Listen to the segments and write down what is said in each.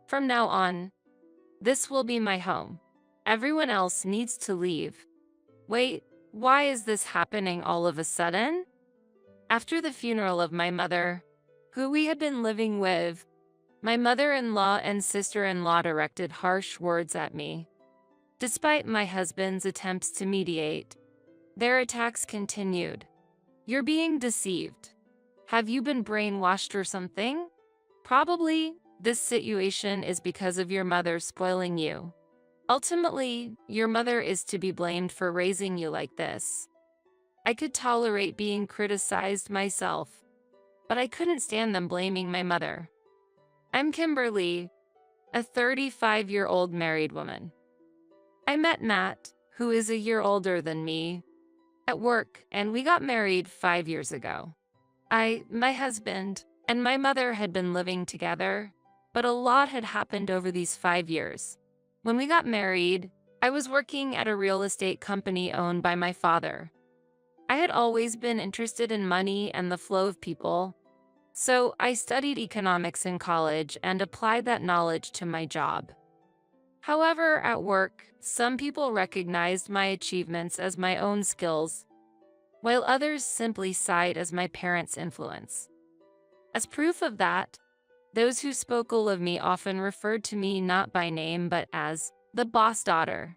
From now on, this will be my home. Everyone else needs to leave. Wait, why is this happening all of a sudden? After the funeral of my mother, who we had been living with, my mother-in-law and sister-in-law directed harsh words at me. Despite my husband's attempts to mediate, their attacks continued. You're being deceived. Have you been brainwashed or something? Probably, this situation is because of your mother spoiling you. Ultimately, your mother is to be blamed for raising you like this. I could tolerate being criticized myself, but I couldn't stand them blaming my mother. I'm Kimberly, a 35-year-old married woman. I met Matt, who is a year older than me, at work, and we got married 5 years ago. My husband, and my mother had been living together, but a lot had happened over these 5 years. When we got married, I was working at a real estate company owned by my father. I had always been interested in money and the flow of people, so I studied economics in college and applied that knowledge to my job. However, at work, some people recognized my achievements as my own skills, while others simply saw it as my parents' influence. As proof of that, those who spoke ill of me often referred to me not by name but as the boss daughter.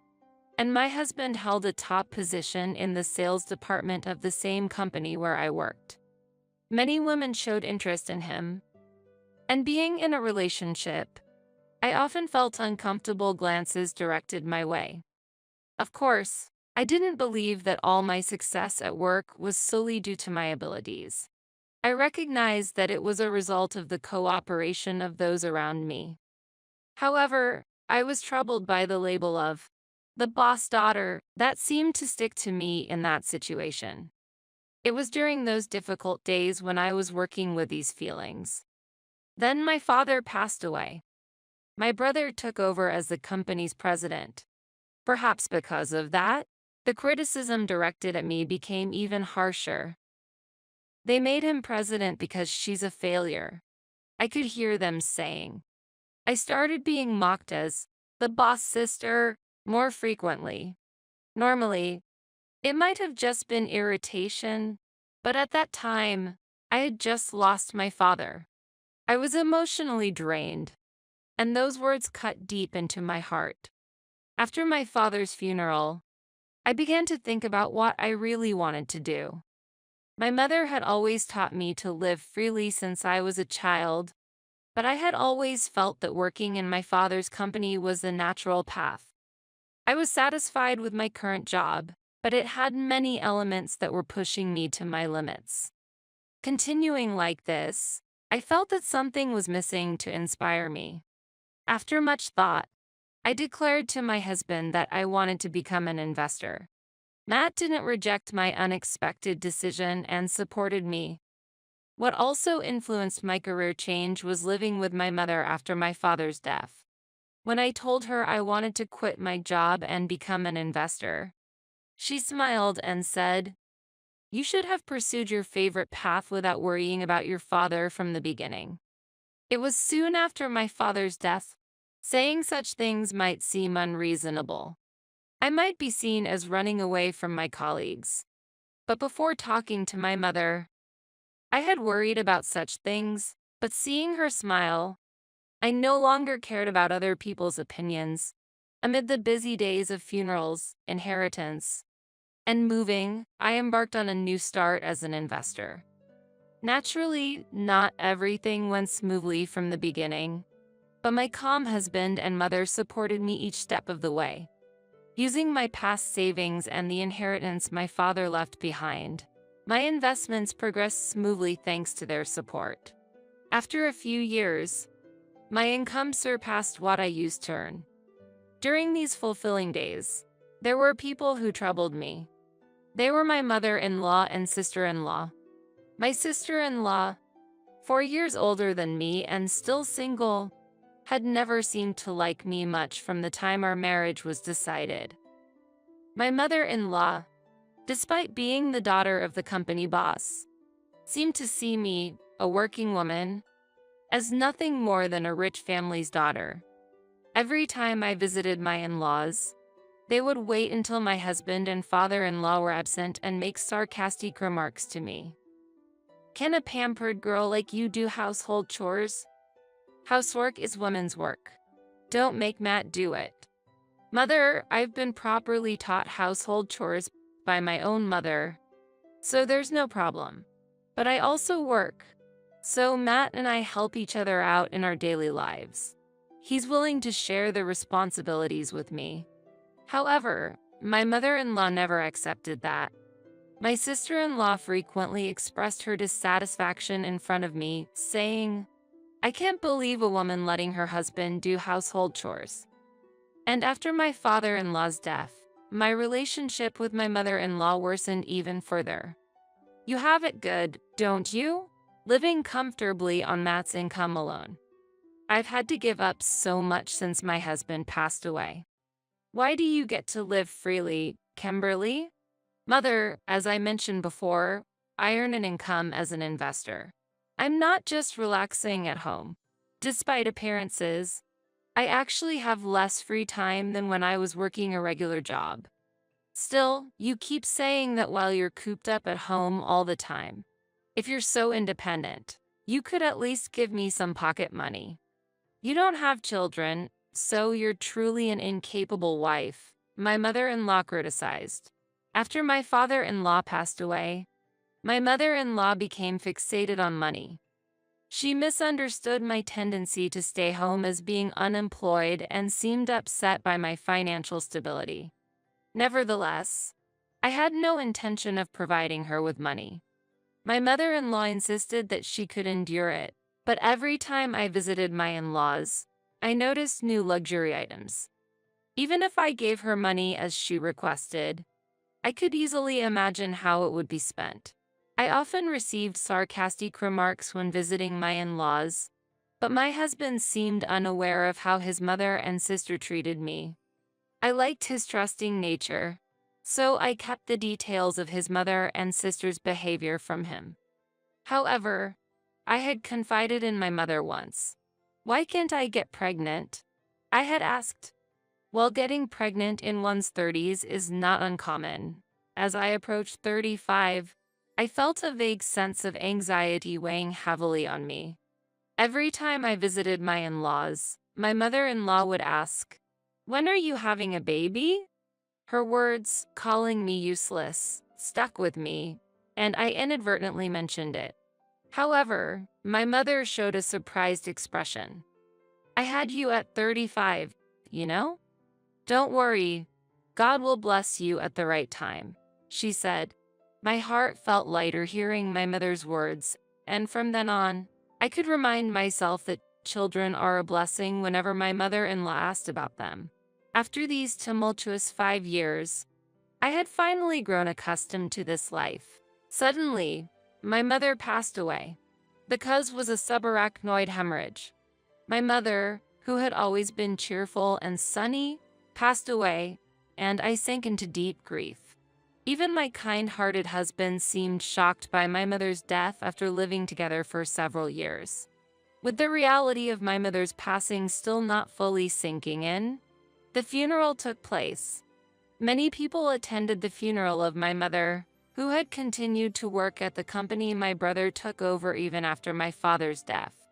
And my husband held a top position in the sales department of the same company where I worked. Many women showed interest in him. And being in a relationship, I often felt uncomfortable glances directed my way. Of course, I didn't believe that all my success at work was solely due to my abilities. I recognized that it was a result of the cooperation of those around me. However, I was troubled by the label of the boss daughter that seemed to stick to me in that situation. It was during those difficult days when I was working with these feelings. Then my father passed away. My brother took over as the company's president. Perhaps because of that, the criticism directed at me became even harsher. They made him president because she's a failure, I could hear them saying. I started being mocked as the boss sister more frequently. Normally, it might have just been irritation, but at that time, I had just lost my father. I was emotionally drained, and those words cut deep into my heart. After my father's funeral, I began to think about what I really wanted to do. My mother had always taught me to live freely since I was a child, but I had always felt that working in my father's company was the natural path. I was satisfied with my current job, but it had many elements that were pushing me to my limits. Continuing like this, I felt that something was missing to inspire me. After much thought, I declared to my husband that I wanted to become an investor. Matt didn't reject my unexpected decision and supported me. What also influenced my career change was living with my mother after my father's death. When I told her I wanted to quit my job and become an investor, she smiled and said, "You should have pursued your favorite path without worrying about your father from the beginning." It was soon after my father's death. Saying such things might seem unreasonable. I might be seen as running away from my colleagues. But before talking to my mother, I had worried about such things, but seeing her smile, I no longer cared about other people's opinions. Amid the busy days of funerals, inheritance, and moving, I embarked on a new start as an investor. Naturally, not everything went smoothly from the beginning, but my calm husband and mother supported me each step of the way. Using my past savings and the inheritance my father left behind, my investments progressed smoothly thanks to their support. After a few years, my income surpassed what I used to earn. During these fulfilling days, there were people who troubled me. They were my mother-in-law and sister-in-law. My sister-in-law, 4 years older than me and still single, had never seemed to like me much from the time our marriage was decided. My mother-in-law, despite being the daughter of the company boss, seemed to see me, a working woman, as nothing more than a rich family's daughter. Every time I visited my in-laws, they would wait until my husband and father-in-law were absent and make sarcastic remarks to me. Can a pampered girl like you do household chores? Housework is women's work. Don't make Matt do it. Mother, I've been properly taught household chores by my own mother, so there's no problem. But I also work, so Matt and I help each other out in our daily lives. He's willing to share the responsibilities with me. However, my mother-in-law never accepted that. My sister-in-law frequently expressed her dissatisfaction in front of me, saying, "I can't believe a woman letting her husband do household chores." And after my father-in-law's death, my relationship with my mother-in-law worsened even further. You have it good, don't you? Living comfortably on Matt's income alone. I've had to give up so much since my husband passed away. Why do you get to live freely, Kimberly? Mother, as I mentioned before, I earn an income as an investor. I'm not just relaxing at home. Despite appearances, I actually have less free time than when I was working a regular job. Still, you keep saying that while you're cooped up at home all the time. If you're so independent, you could at least give me some pocket money. You don't have children, so you're truly an incapable wife, my mother-in-law criticized. After my father-in-law passed away, my mother-in-law became fixated on money. She misunderstood my tendency to stay home as being unemployed and seemed upset by my financial stability. Nevertheless, I had no intention of providing her with money. My mother-in-law insisted that she could endure it, but every time I visited my in-laws, I noticed new luxury items. Even if I gave her money as she requested, I could easily imagine how it would be spent. I often received sarcastic remarks when visiting my in-laws, but my husband seemed unaware of how his mother and sister treated me. I liked his trusting nature, so I kept the details of his mother and sister's behavior from him. However, I had confided in my mother once. Why can't I get pregnant? I had asked. Well, getting pregnant in one's 30s is not uncommon. As I approached 35, I felt a vague sense of anxiety weighing heavily on me. Every time I visited my in-laws, my mother-in-law would ask, "When are you having a baby?" Her words, calling me useless, stuck with me, and I inadvertently mentioned it. However, my mother showed a surprised expression. "I had you at 35, you know? Don't worry, God will bless you at the right time," she said. My heart felt lighter hearing my mother's words, and from then on, I could remind myself that children are a blessing whenever my mother-in-law asked about them. After these tumultuous 5 years, I had finally grown accustomed to this life. Suddenly, my mother passed away. The cause was a subarachnoid hemorrhage. My mother, who had always been cheerful and sunny, passed away, and I sank into deep grief. Even my kind-hearted husband seemed shocked by my mother's death after living together for several years. With the reality of my mother's passing still not fully sinking in, the funeral took place. Many people attended the funeral of my mother, who had continued to work at the company my brother took over even after my father's death.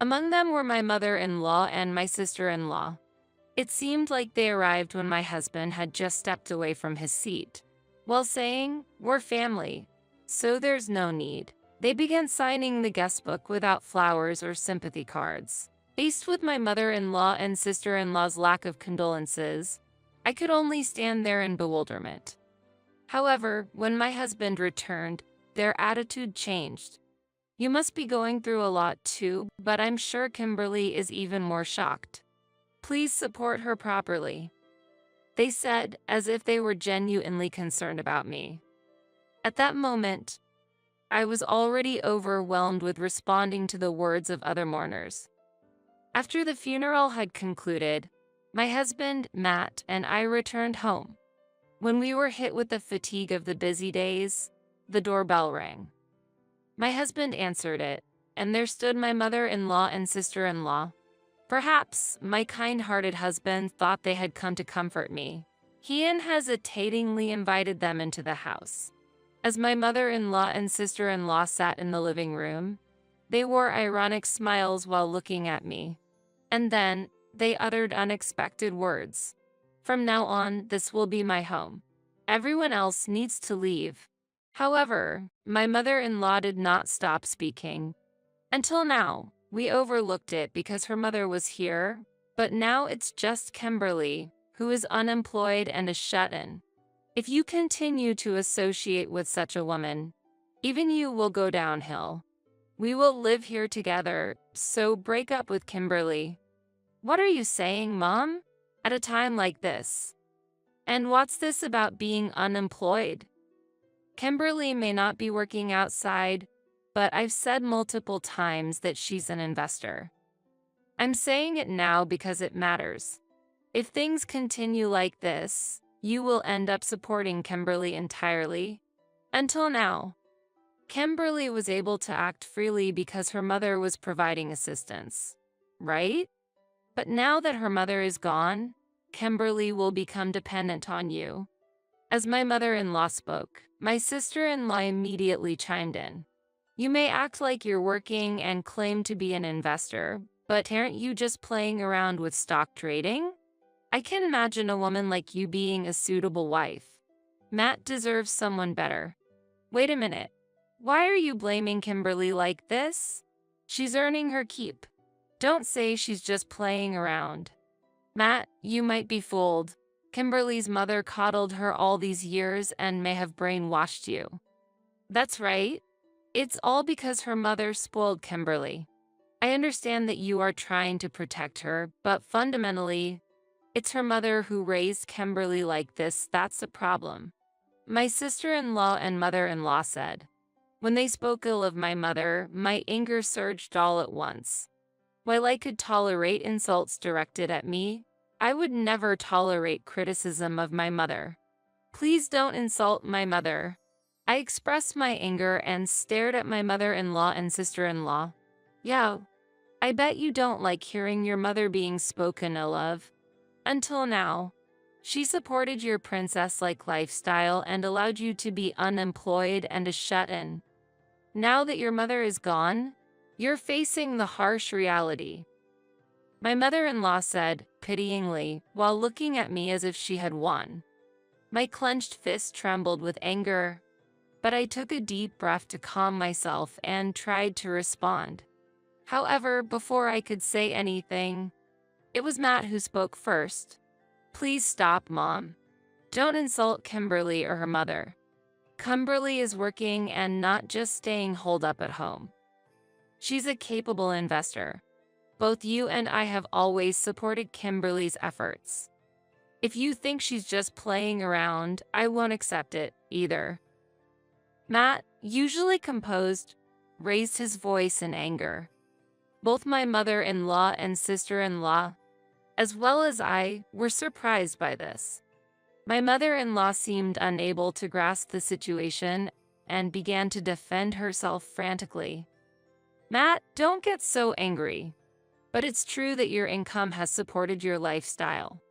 Among them were my mother-in-law and my sister-in-law. It seemed like they arrived when my husband had just stepped away from his seat. While saying, "We're family, so there's no need," they began signing the guest book without flowers or sympathy cards. Faced with my mother-in-law and sister-in-law's lack of condolences, I could only stand there in bewilderment. However, when my husband returned, their attitude changed. "You must be going through a lot too, but I'm sure Kimberly is even more shocked. Please support her properly," they said, as if they were genuinely concerned about me. At that moment, I was already overwhelmed with responding to the words of other mourners. After the funeral had concluded, my husband, Matt, and I returned home. When we were hit with the fatigue of the busy days, the doorbell rang. My husband answered it, and there stood my mother-in-law and sister-in-law. Perhaps my kind-hearted husband thought they had come to comfort me. He unhesitatingly invited them into the house. As my mother-in-law and sister-in-law sat in the living room, they wore ironic smiles while looking at me. And then, they uttered unexpected words. "From now on, this will be my home. Everyone else needs to leave." However, my mother-in-law did not stop speaking. Until now, we overlooked it because her mother was here, but now it's just Kimberly, who is unemployed and is shut in. If you continue to associate with such a woman, even you will go downhill. We will live here together, so break up with Kimberly. What are you saying, Mom? At a time like this? And what's this about being unemployed? Kimberly may not be working outside, but I've said multiple times that she's an investor. I'm saying it now because it matters. If things continue like this, you will end up supporting Kimberly entirely. Until now, Kimberly was able to act freely because her mother was providing assistance, right? But now that her mother is gone, Kimberly will become dependent on you. As my mother-in-law spoke, my sister-in-law immediately chimed in. You may act like you're working and claim to be an investor, but aren't you just playing around with stock trading? I can imagine a woman like you being a suitable wife. Matt deserves someone better. Wait a minute. Why are you blaming Kimberly like this? She's earning her keep. Don't say she's just playing around. Matt, you might be fooled. Kimberly's mother coddled her all these years and may have brainwashed you. That's right. It's all because her mother spoiled Kimberly. I understand that you are trying to protect her, but fundamentally, it's her mother who raised Kimberly like this. That's the problem. My sister-in-law and mother-in-law said. When they spoke ill of my mother, my anger surged all at once. While I could tolerate insults directed at me, I would never tolerate criticism of my mother. Please don't insult my mother. I expressed my anger and stared at my mother-in-law and sister-in-law. Yeah, I bet you don't like hearing your mother being spoken ill of. Until now, she supported your princess-like lifestyle and allowed you to be unemployed and a shut-in. Now that your mother is gone, you're facing the harsh reality. My mother-in-law said, pityingly, while looking at me as if she had won. My clenched fist trembled with anger, but I took a deep breath to calm myself and tried to respond. However, before I could say anything, it was Matt who spoke first. Please stop, Mom. Don't insult Kimberly or her mother. Kimberly is working and not just staying holed up at home. She's a capable investor. Both you and I have always supported Kimberly's efforts. If you think she's just playing around, I won't accept it either. Matt, usually composed, raised his voice in anger. Both my mother-in-law and sister-in-law, as well as I, were surprised by this. My mother-in-law seemed unable to grasp the situation and began to defend herself frantically. Matt, don't get so angry. But it's true that your income has supported your lifestyle.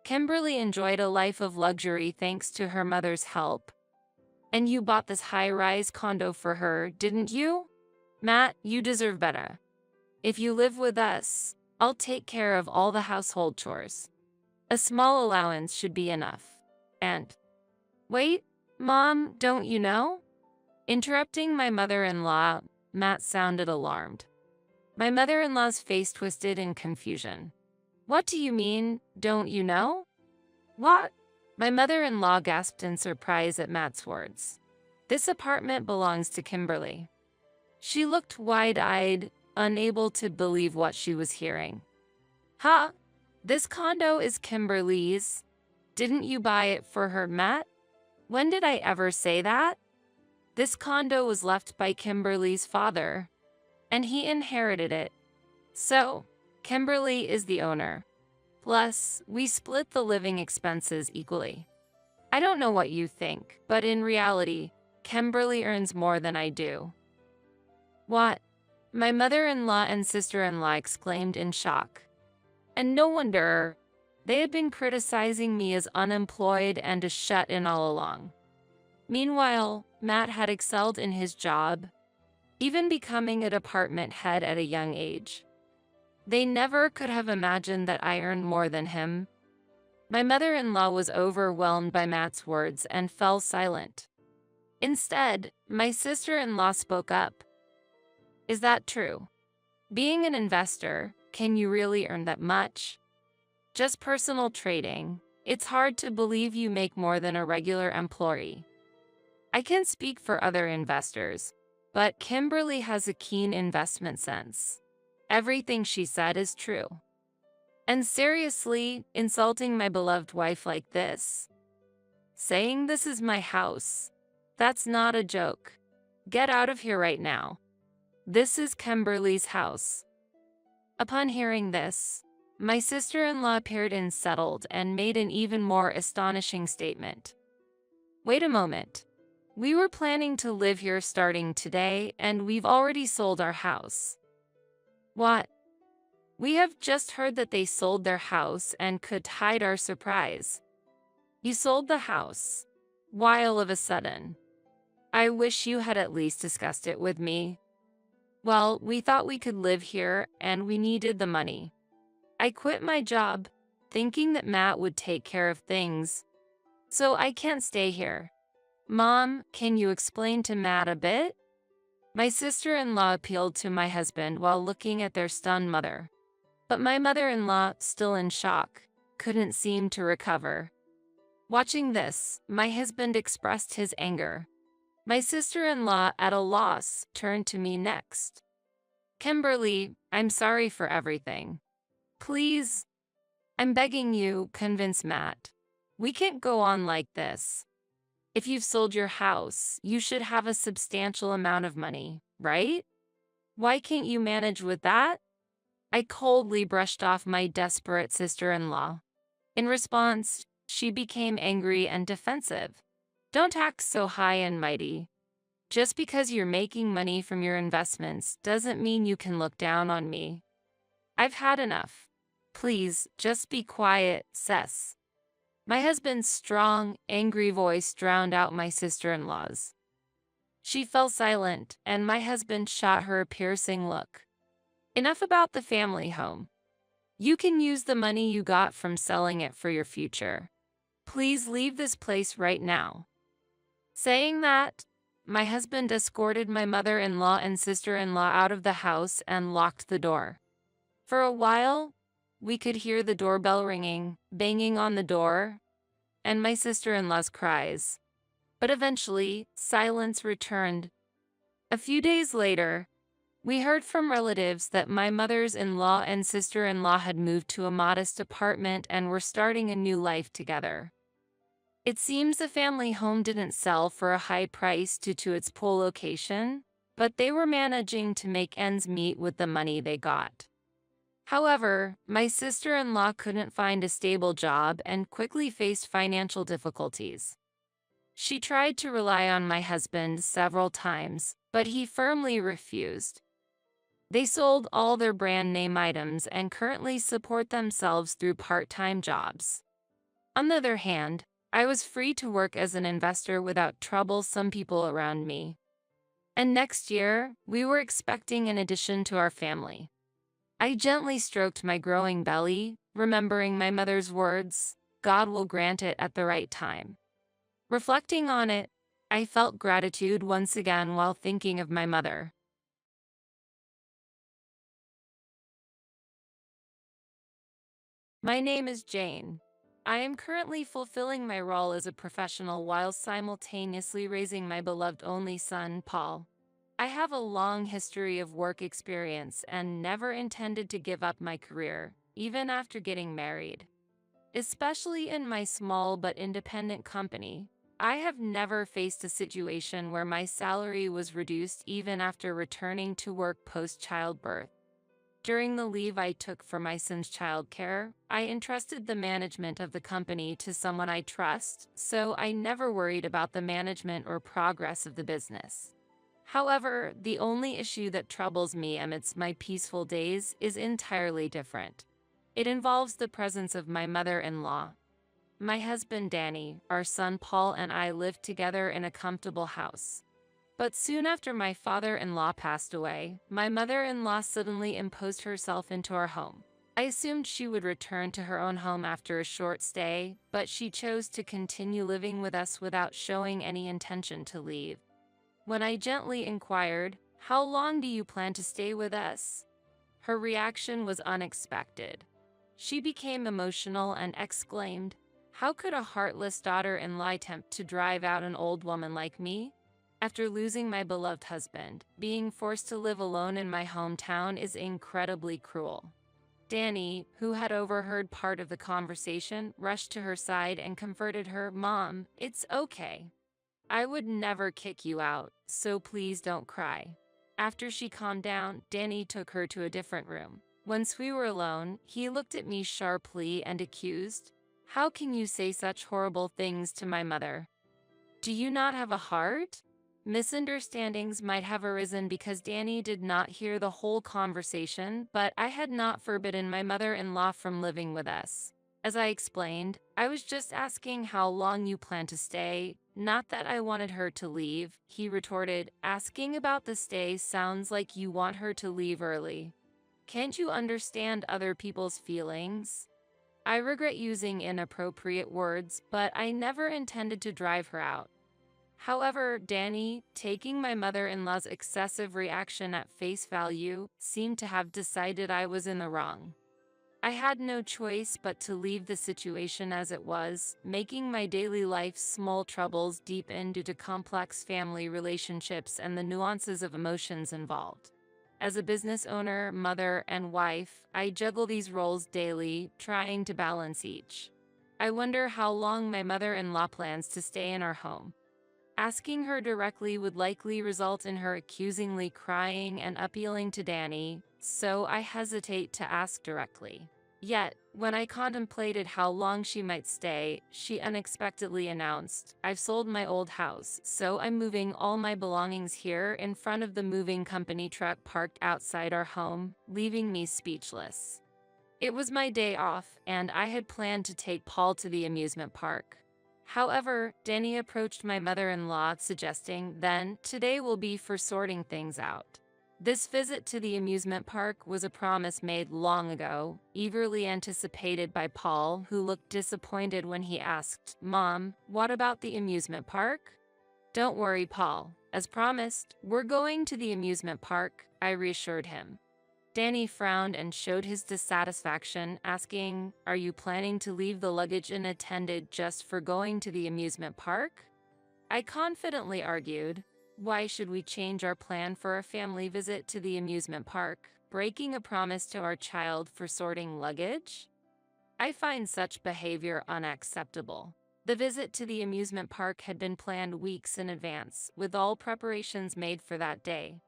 Kimberly enjoyed a life of luxury thanks to her mother's help. And you bought this high-rise condo for her, didn't you? Matt, you deserve better. If you live with us, I'll take care of all the household chores. A small allowance should be enough. And, wait, Mom, don't you know? Interrupting my mother-in-law, Matt sounded alarmed. My mother-in-law's face twisted in confusion. What do you mean, don't you know? What? My mother-in-law gasped in surprise at Matt's words. This apartment belongs to Kimberly. She looked wide-eyed, unable to believe what she was hearing. Huh? This condo is Kimberly's. Didn't you buy it for her, Matt? When did I ever say that? This condo was left by Kimberly's father, and he inherited it. So, Kimberly is the owner. Plus, we split the living expenses equally. I don't know what you think, but in reality, Kimberly earns more than I do. What? My mother-in-law and sister-in-law exclaimed in shock. And no wonder. They had been criticizing me as unemployed and a shut-in all along. Meanwhile, Matt had excelled in his job, even becoming a department head at a young age. They never could have imagined that I earned more than him. My mother-in-law was overwhelmed by Matt's words and fell silent. Instead, my sister-in-law spoke up. Is that true? Being an investor, can you really earn that much? Just personal trading. It's hard to believe you make more than a regular employee. I can speak for other investors, but Kimberly has a keen investment sense. Everything she said is true. And seriously, insulting my beloved wife like this? Saying this is my house? That's not a joke. Get out of here right now. This is Kimberly's house. Upon hearing this, my sister-in-law appeared unsettled and made an even more astonishing statement. Wait a moment. We were planning to live here starting today, and we've already sold our house. What? We have just heard that they sold their house and could hide our surprise. You sold the house. Why all of a sudden? I wish you had at least discussed it with me. Well, we thought we could live here, and we needed the money. I quit my job, thinking that Matt would take care of things. So I can't stay here. Mom, can you explain to Matt a bit? My sister-in-law appealed to my husband while looking at their stunned mother. But my mother-in-law, still in shock, couldn't seem to recover. Watching this, my husband expressed his anger. My sister-in-law, at a loss, turned to me next. Kimberly, I'm sorry for everything. Please, I'm begging you, convince Matt. We can't go on like this. If you've sold your house, you should have a substantial amount of money, right? Why can't you manage with that? I coldly brushed off my desperate sister-in-law. In response, she became angry and defensive. Don't act so high and mighty. Just because you're making money from your investments doesn't mean you can look down on me. I've had enough. Please, just be quiet, Cess. My husband's strong, angry voice drowned out my sister-in-law's. She fell silent, and my husband shot her a piercing look. Enough about the family home. You can use the money you got from selling it for your future. Please leave this place right now. Saying that, my husband escorted my mother-in-law and sister-in-law out of the house and locked the door. For a while, we could hear the doorbell ringing, banging on the door, and my sister-in-law's cries. But eventually, silence returned. A few days later, we heard from relatives that my mother-in-law and sister-in-law had moved to a modest apartment and were starting a new life together. It seems the family home didn't sell for a high price due to its poor location, but they were managing to make ends meet with the money they got. However, my sister-in-law couldn't find a stable job and quickly faced financial difficulties. She tried to rely on my husband several times, but he firmly refused. They sold all their brand name items and currently support themselves through part-time jobs. On the other hand, I was free to work as an investor without troublesome people around me. And next year, we were expecting an addition to our family. I gently stroked my growing belly, remembering my mother's words, God will grant it at the right time. Reflecting on it, I felt gratitude once again while thinking of my mother. My name is Jane. I am currently fulfilling my role as a professional while simultaneously raising my beloved only son, Paul. I have a long history of work experience and never intended to give up my career, even after getting married. Especially in my small but independent company, I have never faced a situation where my salary was reduced even after returning to work post-childbirth. During the leave I took for my son's childcare, I entrusted the management of the company to someone I trust, so I never worried about the management or progress of the business. However, the only issue that troubles me amidst my peaceful days is entirely different. It involves the presence of my mother-in-law. My husband Danny, our son Paul, and I lived together in a comfortable house. But soon after my father-in-law passed away, my mother-in-law suddenly imposed herself into our home. I assumed she would return to her own home after a short stay, but she chose to continue living with us without showing any intention to leave. When I gently inquired, "How long do you plan to stay with us?" her reaction was unexpected. She became emotional and exclaimed, "How could a heartless daughter-in-law attempt to drive out an old woman like me? After losing my beloved husband, being forced to live alone in my hometown is incredibly cruel." Danny, who had overheard part of the conversation, rushed to her side and comforted her. "Mom, it's okay. I would never kick you out, so please don't cry." After she calmed down, Danny took her to a different room. Once we were alone, he looked at me sharply and accused, "How can you say such horrible things to my mother? Do you not have a heart?" Misunderstandings might have arisen because Danny did not hear the whole conversation, but I had not forbidden my mother-in-law from living with us. As I explained, I was just asking how long you plan to stay, not that I wanted her to leave. He retorted, "Asking about the stay sounds like you want her to leave early. Can't you understand other people's feelings?" I regret using inappropriate words, but I never intended to drive her out. However, Danny, taking my mother-in-law's excessive reaction at face value, seemed to have decided I was in the wrong. I had no choice but to leave the situation as it was, making my daily life's small troubles deepen due to complex family relationships and the nuances of emotions involved. As a business owner, mother, and wife, I juggle these roles daily, trying to balance each. I wonder how long my mother-in-law plans to stay in our home. Asking her directly would likely result in her accusingly crying and appealing to Danny, so I hesitate to ask directly. Yet, when I contemplated how long she might stay, she unexpectedly announced, "I've sold my old house, so I'm moving all my belongings here," in front of the moving company truck parked outside our home, leaving me speechless. It was my day off, and I had planned to take Paul to the amusement park. However, Danny approached my mother-in-law, suggesting, "Then, today will be for sorting things out." This visit to the amusement park was a promise made long ago, eagerly anticipated by Paul, who looked disappointed when he asked, "Mom, what about the amusement park?" "Don't worry, Paul. As promised, we're going to the amusement park," I reassured him. Danny frowned and showed his dissatisfaction, asking, "Are you planning to leave the luggage unattended just for going to the amusement park?" I confidently argued, "Why should we change our plan for a family visit to the amusement park, breaking a promise to our child for sorting luggage?" I find such behavior unacceptable. The visit to the amusement park had been planned weeks in advance, with all preparations made for that day.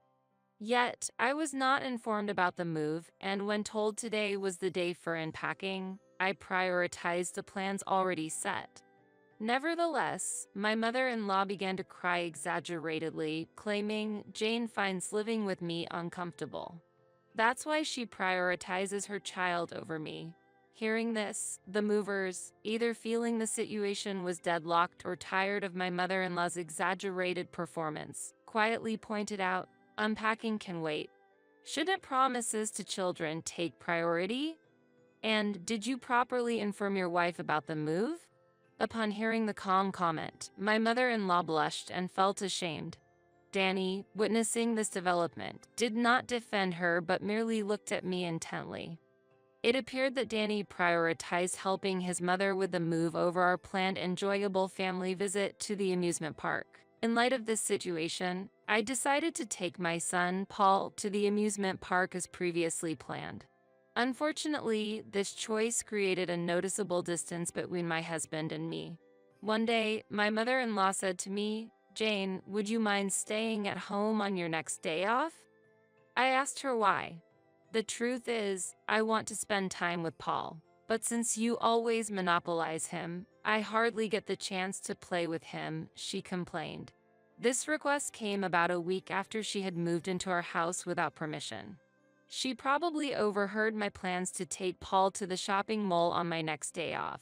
Yet, I was not informed about the move, and when told today was the day for unpacking, I prioritized the plans already set. Nevertheless, my mother-in-law began to cry exaggeratedly, claiming Jane finds living with me uncomfortable. That's why she prioritizes her child over me. Hearing this, the movers, either feeling the situation was deadlocked or tired of my mother-in-law's exaggerated performance, quietly pointed out, "Unpacking can wait. Shouldn't promises to children take priority? And did you properly inform your wife about the move?" Upon hearing the calm comment, my mother-in-law blushed and felt ashamed. Danny, witnessing this development, did not defend her but merely looked at me intently. It appeared that Danny prioritized helping his mother with the move over our planned enjoyable family visit to the amusement park. In light of this situation, I decided to take my son, Paul, to the amusement park as previously planned. Unfortunately, this choice created a noticeable distance between my husband and me. One day, my mother-in-law said to me, "Jane, would you mind staying at home on your next day off?" I asked her why. "The truth is, I want to spend time with Paul, but since you always monopolize him, I hardly get the chance to play with him," she complained. This request came about a week after she had moved into our house without permission. She probably overheard my plans to take Paul to the shopping mall on my next day off.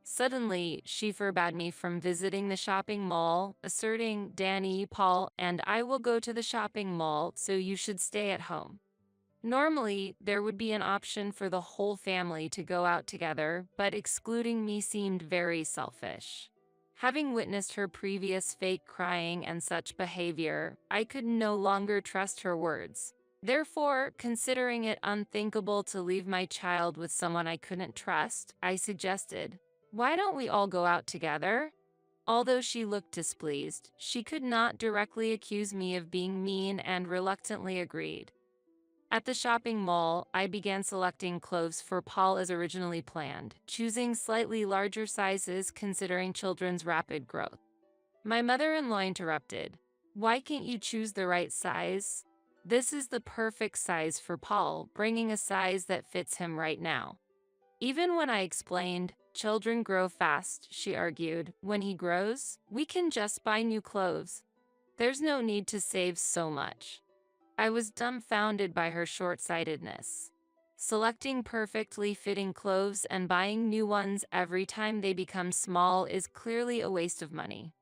Suddenly, she forbade me from visiting the shopping mall, asserting, "Danny, Paul, and I will go to the shopping mall, so you should stay at home." Normally, there would be an option for the whole family to go out together, but excluding me seemed very selfish. Having witnessed her previous fake crying and such behavior, I could no longer trust her words. Therefore, considering it unthinkable to leave my child with someone I couldn't trust, I suggested, "Why don't we all go out together?" Although she looked displeased, she could not directly accuse me of being mean and reluctantly agreed. At the shopping mall, I began selecting clothes for Paul as originally planned, choosing slightly larger sizes considering children's rapid growth. My mother-in-law interrupted, "Why can't you choose the right size? This is the perfect size for Paul, bringing a size that fits him right now." Even when I explained, "Children grow fast," she argued, "when he grows, we can just buy new clothes. There's no need to save so much." I was dumbfounded by her short-sightedness. Selecting perfectly fitting clothes and buying new ones every time they become small is clearly a waste of money.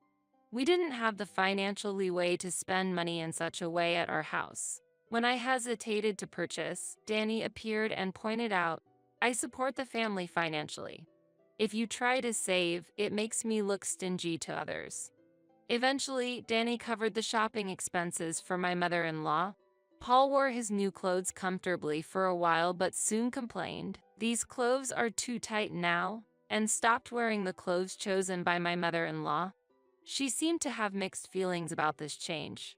We didn't have the financial leeway to spend money in such a way at our house. When I hesitated to purchase, Danny appeared and pointed out, "I support the family financially. If you try to save, it makes me look stingy to others." Eventually, Danny covered the shopping expenses for my mother-in-law. Paul wore his new clothes comfortably for a while but soon complained, "These clothes are too tight now," and stopped wearing the clothes chosen by my mother-in-law. She seemed to have mixed feelings about this change.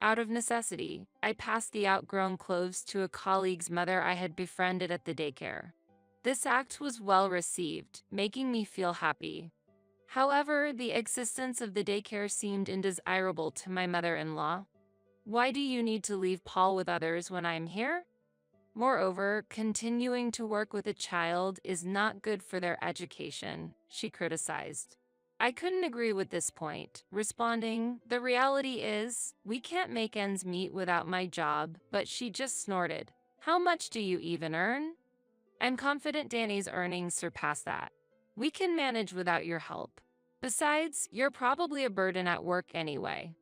Out of necessity, I passed the outgrown clothes to a colleague's mother I had befriended at the daycare. This act was well received, making me feel happy. However, the existence of the daycare seemed undesirable to my mother-in-law. "Why do you need to leave Paul with others when I'm here? Moreover, continuing to work with a child is not good for their education," she criticized. I couldn't agree with this point, responding, "The reality is, we can't make ends meet without my job," but she just snorted, "How much do you even earn?" I'm confident Danny's earnings surpass that. "We can manage without your help. Besides, you're probably a burden at work anyway."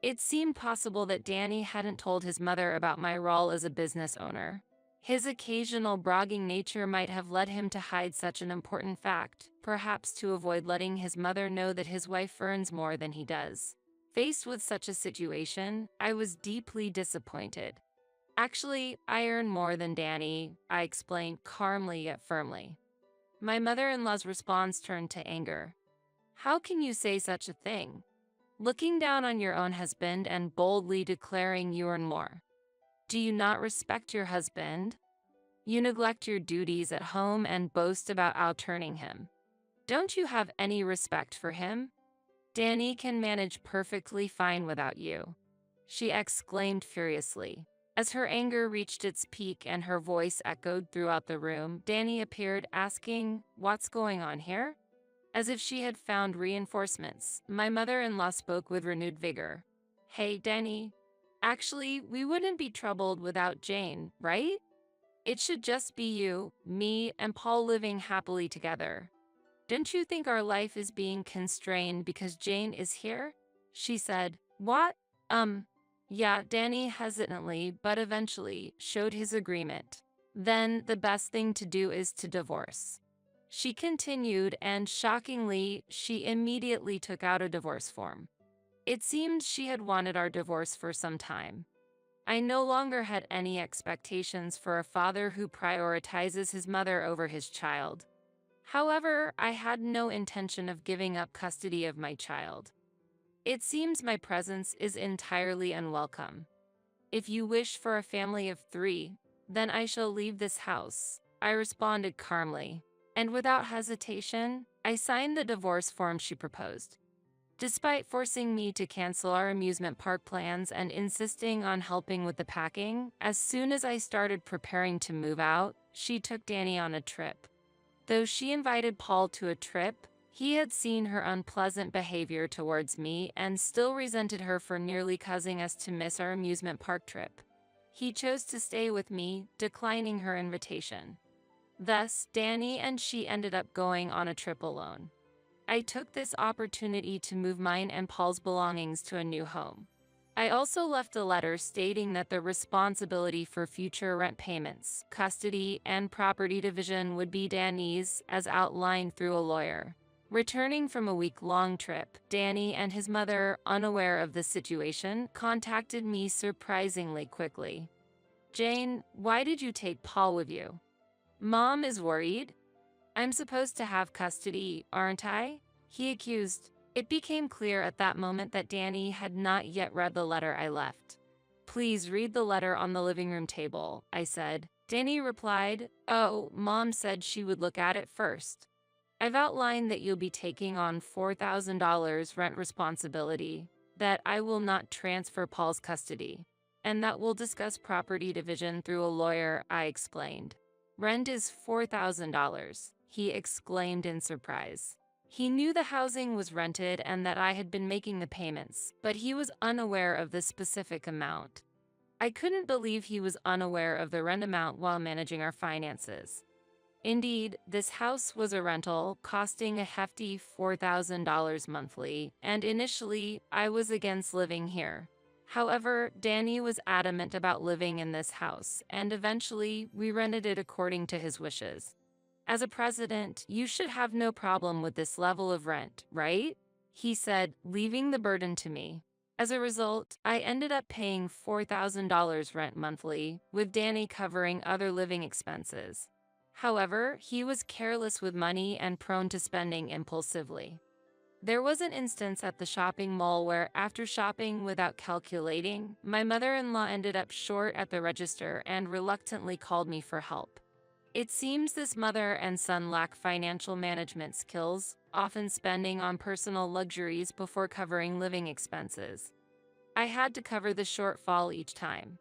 It seemed possible that Danny hadn't told his mother about my role as a business owner. His occasional bragging nature might have led him to hide such an important fact, perhaps to avoid letting his mother know that his wife earns more than he does. Faced with such a situation, I was deeply disappointed. "Actually, I earn more than Danny," I explained calmly yet firmly. My mother-in-law's response turned to anger. "How can you say such a thing? Looking down on your own husband and boldly declaring you earn more. Do you not respect your husband? You neglect your duties at home and boast about out-earning him. Don't you have any respect for him? Danny can manage perfectly fine without you," she exclaimed furiously. As her anger reached its peak and her voice echoed throughout the room, Danny appeared, asking, "What's going on here?" As if she had found reinforcements, my mother-in-law spoke with renewed vigor. "Hey, Danny. Actually, we wouldn't be troubled without Jane, right? It should just be you, me, and Paul living happily together. Don't you think our life is being constrained because Jane is here?" She said, "What? Yeah," Danny hesitantly but eventually showed his agreement. "Then the best thing to do is to divorce," she continued, and shockingly, she immediately took out a divorce form. It seemed she had wanted our divorce for some time. I no longer had any expectations for a father who prioritizes his mother over his child. However, I had no intention of giving up custody of my child. "It seems my presence is entirely unwelcome. If you wish for a family of 3, then I shall leave this house," I responded calmly. And without hesitation, I signed the divorce form she proposed. Despite forcing me to cancel our amusement park plans and insisting on helping with the packing, as soon as I started preparing to move out, she took Danny on a trip. Though she invited Paul to a trip, He had seen her unpleasant behavior towards me and still resented her for nearly causing us to miss our amusement park trip. He chose to stay with me, declining her invitation. Thus, Danny and she ended up going on a trip alone. I took this opportunity to move mine and Paul's belongings to a new home. I also left a letter stating that the responsibility for future rent payments, custody, and property division would be Danny's, as outlined through a lawyer. Returning from a week-long trip, Danny and his mother, unaware of the situation, contacted me surprisingly quickly. "Jane, why did you take Paul with you?" "Mom is worried. I'm supposed to have custody, aren't I?" he accused. It became clear at that moment that Danny had not yet read the letter I left. "Please read the letter on the living room table," I said. Danny replied, "Oh, Mom said she would look at it first. I've outlined that you'll be taking on $4,000 rent responsibility, that I will not transfer Paul's custody, and that we'll discuss property division through a lawyer," I explained. "Rent is $4,000, he exclaimed in surprise. He knew the housing was rented and that I had been making the payments, but he was unaware of the specific amount. I couldn't believe he was unaware of the rent amount while managing our finances. Indeed, this house was a rental, costing a hefty $4,000 monthly, and initially, I was against living here. However, Danny was adamant about living in this house, and eventually, we rented it according to his wishes. As a president, you should have no problem with this level of rent, right?" he said, leaving the burden to me. As a result, I ended up paying $4,000 rent monthly, with Danny covering other living expenses. However, he was careless with money and prone to spending impulsively. There was an instance at the shopping mall where, after shopping without calculating, my mother-in-law ended up short at the register and reluctantly called me for help. It seems this mother and son lack financial management skills, often spending on personal luxuries before covering living expenses. I had to cover the shortfall each time.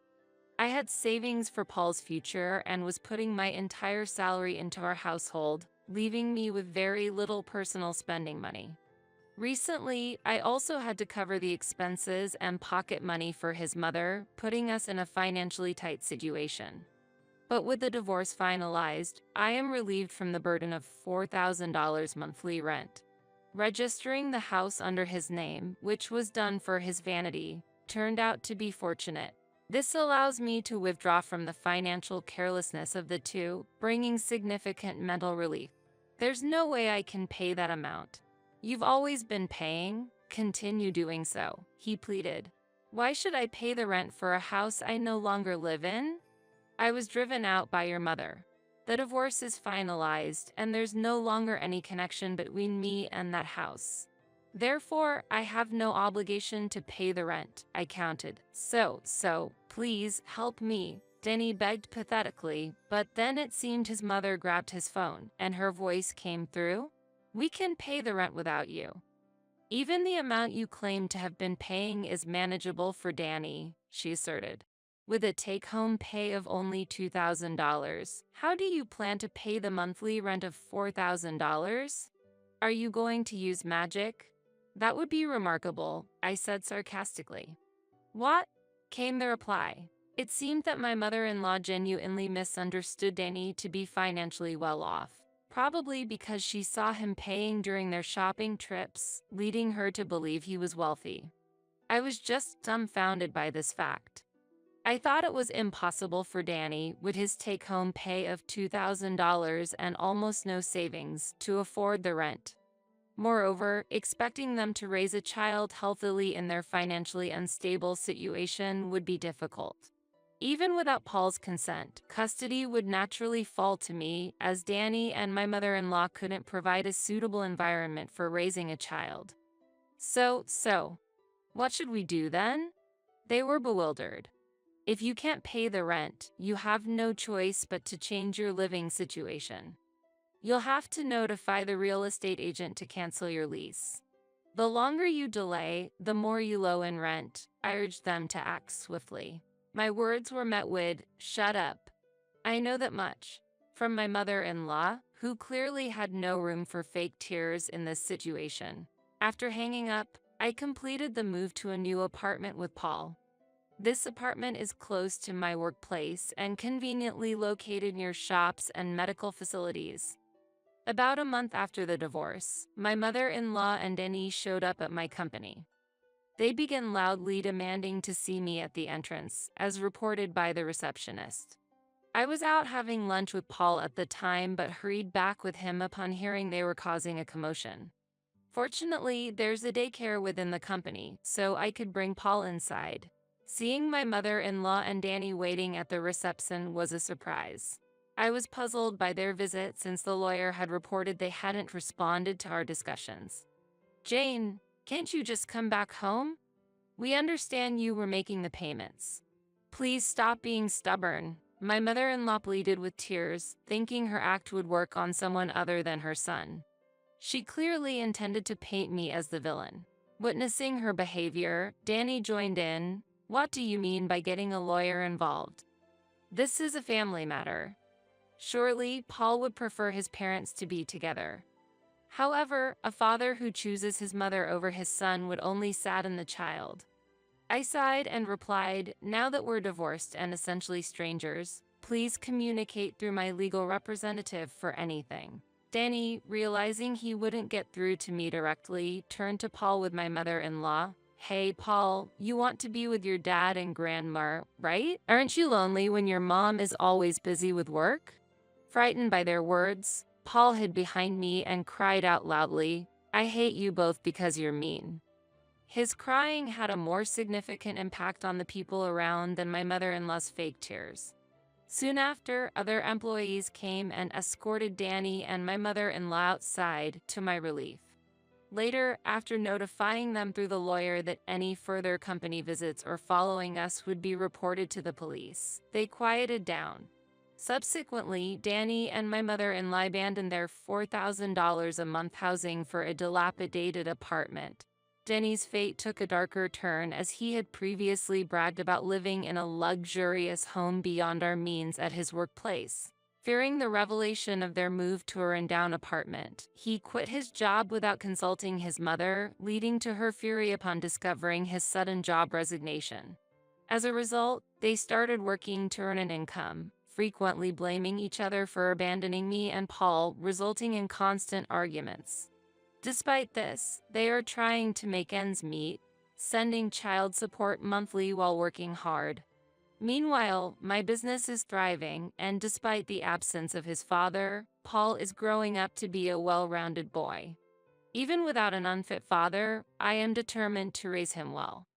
I had savings for Paul's future and was putting my entire salary into our household, leaving me with very little personal spending money. Recently, I also had to cover the expenses and pocket money for his mother, putting us in a financially tight situation. But with the divorce finalized, I am relieved from the burden of $4,000 monthly rent. Registering the house under his name, which was done for his vanity, turned out to be fortunate. This allows me to withdraw from the financial carelessness of the two, bringing significant mental relief. "There's no way I can pay that amount. You've always been paying. Continue doing so," he pleaded. "Why should I pay the rent for a house I no longer live in? I was driven out by your mother. The divorce is finalized, and there's no longer any connection between me and that house. Therefore, I have no obligation to pay the rent," I countered. So, please help me," Denny begged pathetically, but then it seemed his mother grabbed his phone, and her voice came through. "We can pay the rent without you. Even the amount you claim to have been paying is manageable for Danny," she asserted. "With a take-home pay of only $2,000, how do you plan to pay the monthly rent of $4,000? Are you going to use magic?" "That would be remarkable," I said sarcastically. "What?" came the reply. It seemed that my mother-in-law genuinely misunderstood Danny to be financially well off, probably because she saw him paying during their shopping trips, leading her to believe he was wealthy. I was just dumbfounded by this fact. I thought it was impossible for Danny, with his take-home pay of $2,000 and almost no savings, to afford the rent. Moreover, expecting them to raise a child healthily in their financially unstable situation would be difficult. Even without Paul's consent, custody would naturally fall to me, as Danny and my mother-in-law couldn't provide a suitable environment for raising a child. So, what should we do then? They were bewildered. "If you can't pay the rent, you have no choice but to change your living situation. You'll have to notify the real estate agent to cancel your lease. The longer you delay, the more you owe in rent," I urged them to act swiftly. My words were met with, "Shut up. I know that much," from my mother-in-law, who clearly had no room for fake tears in this situation. After hanging up, I completed the move to a new apartment with Paul. This apartment is close to my workplace and conveniently located near shops and medical facilities. About a month after the divorce, my mother-in-law and Denny showed up at my company. They began loudly demanding to see me at the entrance, as reported by the receptionist. I was out having lunch with Paul at the time but hurried back with him upon hearing they were causing a commotion. Fortunately, there's a daycare within the company, so I could bring Paul inside. Seeing my mother-in-law and Danny waiting at the reception was a surprise. I was puzzled by their visit since the lawyer had reported they hadn't responded to our discussions. "Jane, can't you just come back home? We understand you were making the payments. Please stop being stubborn," my mother-in-law pleaded with tears, thinking her act would work on someone other than her son. She clearly intended to paint me as the villain. Witnessing her behavior, Danny joined in. "What do you mean by getting a lawyer involved? This is a family matter. Surely, Paul would prefer his parents to be together. However, a father who chooses his mother over his son would only sadden the child." I sighed and replied, "Now that we're divorced and essentially strangers, please communicate through my legal representative for anything." Danny, realizing he wouldn't get through to me directly, turned to Paul with my mother-in-law. "Hey, Paul, you want to be with your dad and grandma, right? Aren't you lonely when your mom is always busy with work?" Frightened by their words, Paul hid behind me and cried out loudly, "I hate you both because you're mean." His crying had a more significant impact on the people around than my mother-in-law's fake tears. Soon after, other employees came and escorted Danny and my mother-in-law outside, to my relief. Later, after notifying them through the lawyer that any further company visits or following us would be reported to the police, they quieted down. Subsequently, Danny and my mother-in-law abandoned their $4,000 a month housing for a dilapidated apartment. Danny's fate took a darker turn as he had previously bragged about living in a luxurious home beyond our means at his workplace. Fearing the revelation of their move to a rundown apartment, he quit his job without consulting his mother, leading to her fury upon discovering his sudden job resignation. As a result, they started working to earn an income, frequently blaming each other for abandoning me and Paul, resulting in constant arguments. Despite this, they are trying to make ends meet, sending child support monthly while working hard. Meanwhile, my business is thriving, and despite the absence of his father, Paul is growing up to be a well-rounded boy. Even without an unfit father, I am determined to raise him well.